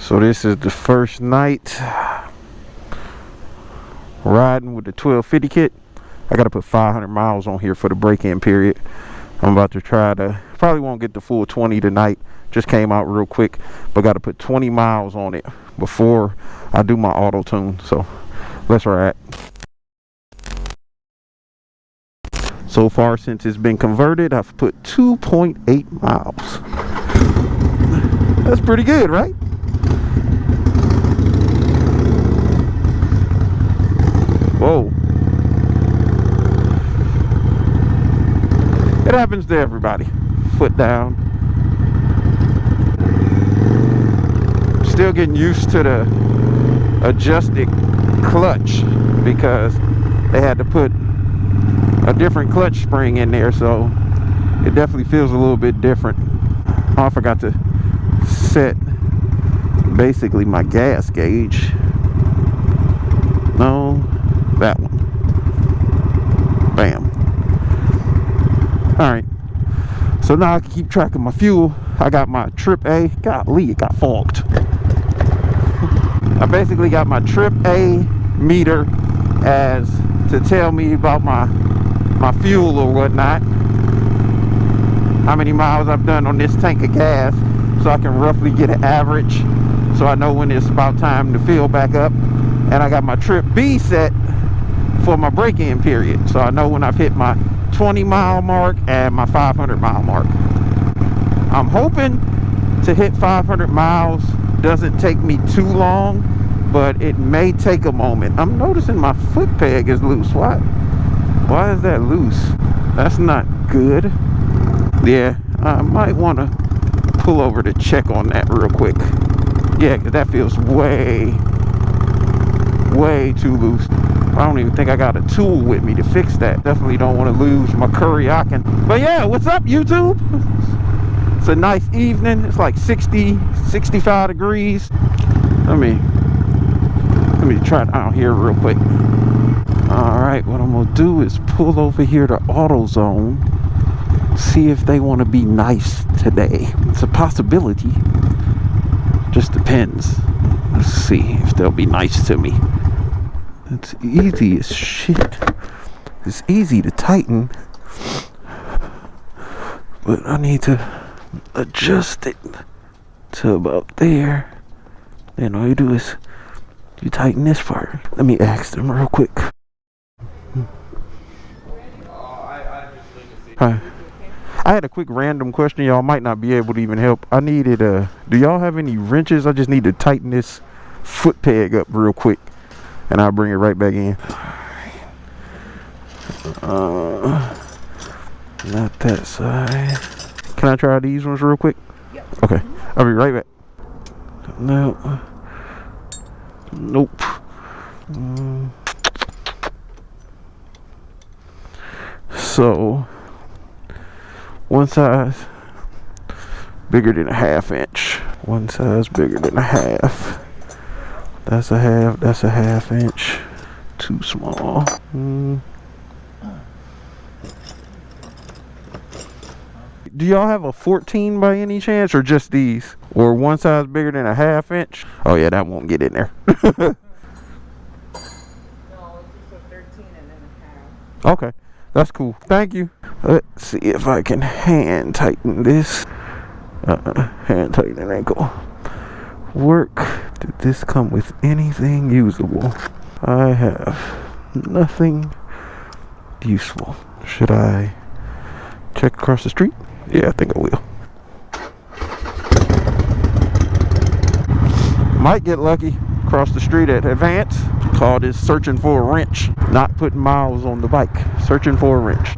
So this is the first night riding with the 1250 kit. I gotta put 500 miles on here for the break-in period. I'm about to try to, probably won't get the full 20 tonight. Just came out real quick, but gotta put 20 miles on it before I do my auto tune. So let's ride. So far since it's been converted, I've put 2.8 miles. That's pretty good, right? Whoa. It happens to everybody. Foot down. Still getting used to the adjusted clutch because they had to put a different clutch spring in there, so it definitely feels a little bit different. Oh, I forgot to set basically my gas gauge. No, that one. Bam. Alright, so now I can keep track of my fuel. I got my trip A. Golly, it got fogged. I basically got my trip A meter as to tell me about my fuel or whatnot, how many miles I've done on this tank of gas, so I can roughly get an average, so I know when it's about time to fill back up. And I got my trip B set for my break-in period, so I know when I've hit my 20-mile mark and my 500-mile mark. I'm hoping to hit 500 miles doesn't take me too long, but it may take a moment. I'm noticing my foot peg is loose. Why is that loose? That's not good. Yeah, I might want to pull over to check on that real quick. Yeah, because that feels way too loose. I don't even think I got a tool with me to fix that. Definitely don't want to lose my Kuryakin. But yeah, what's up, YouTube? It's a nice evening. It's like 60, 65 degrees. Let me try it out here real quick. Alright, what I'm going to do is pull over here to AutoZone. See if they want to be nice today. It's a possibility. Just depends. Let's see if they'll be nice to me. It's easy as shit. It's easy to tighten, but I need to adjust it to about there. Then all you do is you tighten this part. Let me ask them real quick. Hi. I had a quick random question. Y'all might not be able to even help. I needed do y'all have any wrenches? I just need to tighten this foot peg up real quick, and I'll bring it right back in. Not that side. Can I try these ones real quick? Yep. Okay, I'll be right back. No. Nope. So, one size bigger than a ½ inch. One size bigger than a half. That's a half. That's a ½ inch. Too small. Do y'all have a 14 by any chance, or just these? Or one size bigger than a ½ inch? Oh yeah, that won't get in there. No, it's just a 13 and then a half. Okay, that's cool. Thank you. Let's see if I can hand tighten this. Hand tightening ain't gonna work. Did this come with anything usable? I have nothing useful. Should I check across the street? Yeah, I think I will. Might get lucky. Across the street at Advance. Call this searching for a wrench. Not putting miles on the bike. Searching for a wrench.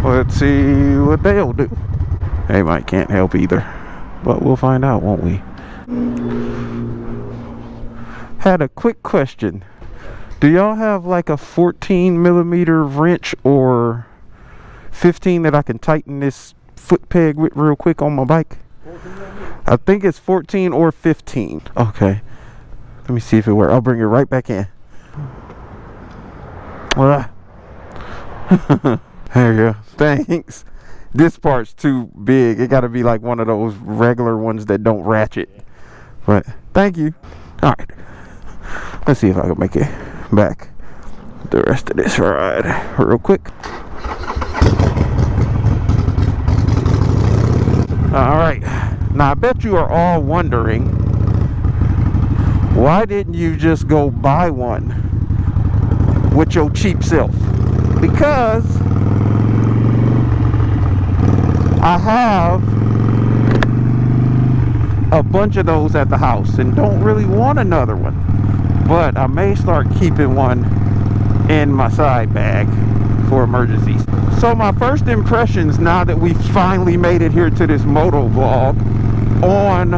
Let's see what they'll do. They might can't help either. But we'll find out, won't we? Had a quick question. Do y'all have like a 14mm wrench or 15 that I can tighten this foot peg with real quick on my bike? I think it's 14 or 15. Okay. Let me see if it works. I'll bring it right back in. There you go. Thanks. This part's too big. It got to be like one of those regular ones that don't ratchet. But Thank you. All right. Let's see if I can make it back the rest of this ride real quick. All right. Now, I bet you are all wondering, why didn't you just go buy one with your cheap self? Because I have a bunch of those at the house and don't really want another one. But I may start keeping one in my side bag for emergencies. So my first impressions, now that we've finally made it here to this moto vlog on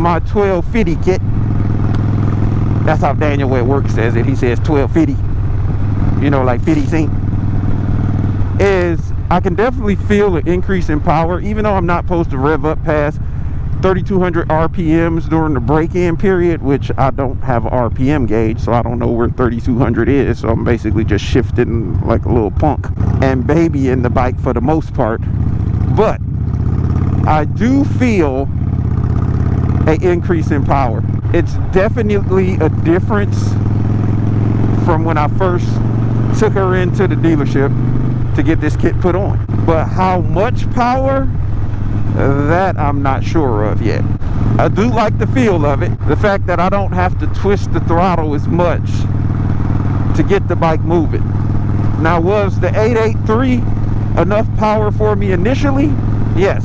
my 1250 kit. That's how Daniel at work says it. He says 1250. You know, like 50 cent. Is I can definitely feel an increase in power, even though I'm not supposed to rev up past 3,200 RPMs during the break-in period, which I don't have an RPM gauge, so I don't know where 3,200 is. So I'm basically just shifting like a little punk and babying the bike for the most part. But I do feel an increase in power. It's definitely a difference from when I first took her into the dealership to get this kit put on. But how much power, that I'm not sure of yet. I do like the feel of it. The fact that I don't have to twist the throttle as much to get the bike moving. Now, was the 883 enough power for me initially? Yes,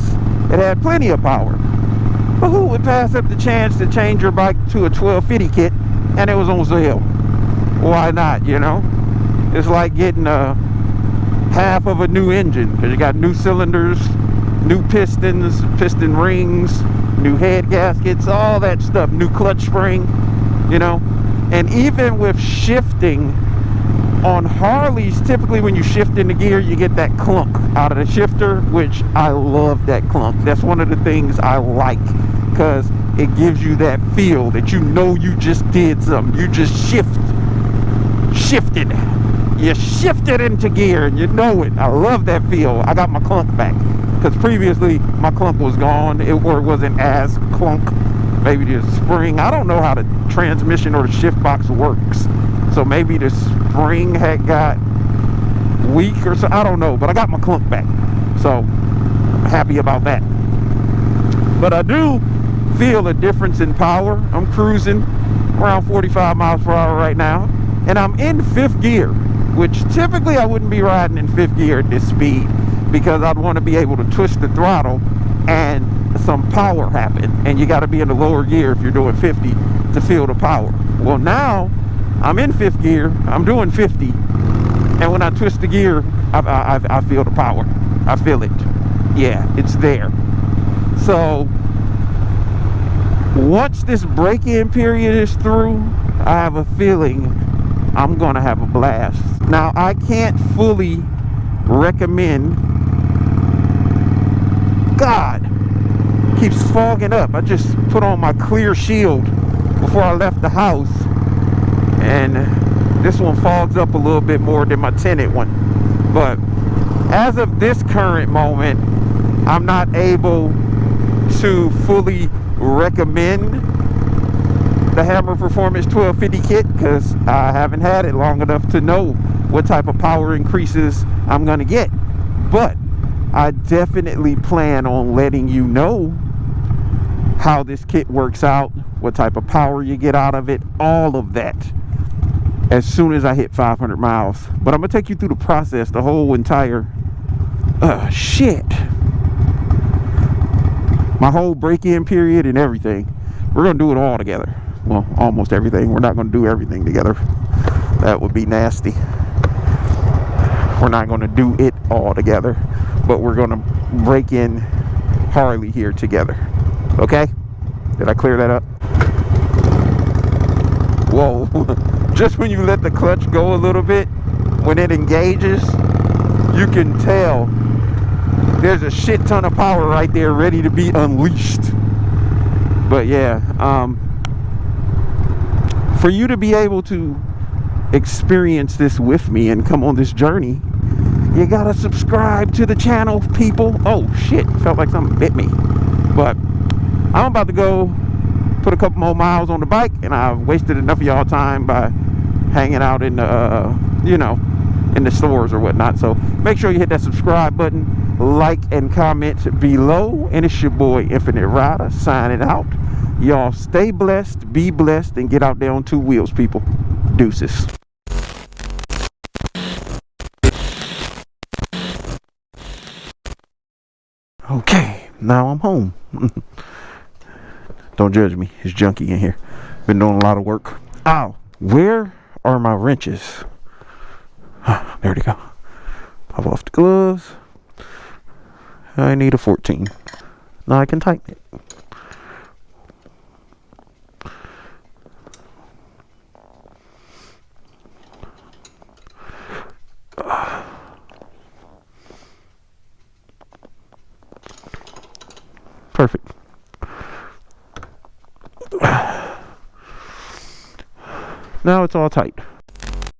it had plenty of power. But who would pass up the chance to change your bike to a 1250 kit and it was on sale? Why not, you know? It's like getting a half of a new engine, because you got new cylinders, new pistons, piston rings, new head gaskets, all that stuff, new clutch spring, you know. And even with shifting on Harleys, typically when you shift in the gear, you get that clunk out of the shifter, which I love that clunk. That's one of the things I like, because it gives you that feel that you know you just did something. You just shifted. You shifted into gear and you know it. I love that feel. I got my clunk back, because previously my clunk was gone. It wasn't as clunk. Maybe the spring, I don't know how the transmission or the shift box works, so maybe the spring had got weak or so, I don't know, but I got my clunk back, so I'm happy about that. But I do feel a difference in power. I'm cruising around 45 miles per hour right now, and I'm in 5th gear, which typically I wouldn't be riding in 5th gear at this speed, because I'd want to be able to twist the throttle and some power happen, and you got to be in the lower gear if you're doing 50 to feel the power. Well, now I'm in 5th gear, I'm doing 50, and when I twist the gear, I feel the power. I feel it. Yeah, it's there. So once this break-in period is through, I have a feeling I'm gonna have a blast. Now, I can't fully recommend. God, keeps fogging up. I just put on my clear shield before I left the house, and this one fogs up a little bit more than my tinted one. But as of this current moment, I'm not able to fully recommend the Hammer Performance 1250 kit, because I haven't had it long enough to know what type of power increases I'm gonna get. But I definitely plan on letting you know how this kit works out, what type of power you get out of it, all of that, as soon as I hit 500 miles. But I'm gonna take you through the process, the whole entire my whole break-in period and everything. We're gonna do it all together. Well, almost everything. We're not gonna do everything together. That would be nasty. We're not gonna do it all together, but we're gonna break in Harley here together. Okay? Did I clear that up? Whoa. Just when you let the clutch go a little bit, when it engages, you can tell there's a shit ton of power right there ready to be unleashed. But yeah, for you to be able to experience this with me and come on this journey, you gotta subscribe to the channel, people. Oh shit, felt like something bit me. But I'm about to go put a couple more miles on the bike, and I've wasted enough of y'all time by hanging out in the, you know, in the stores or whatnot. So make sure you hit that subscribe button, like and comment below. And it's your boy Infinite Ryda signing out. Y'all stay blessed, be blessed, and get out there on 2 wheels, people. Deuces. Okay, now I'm home. Don't judge me, it's junky in here. Been doing a lot of work. Ow, where are my wrenches? There they go. Pop off the gloves. I need a 14. Now I can tighten it. Perfect. Now it's all tight.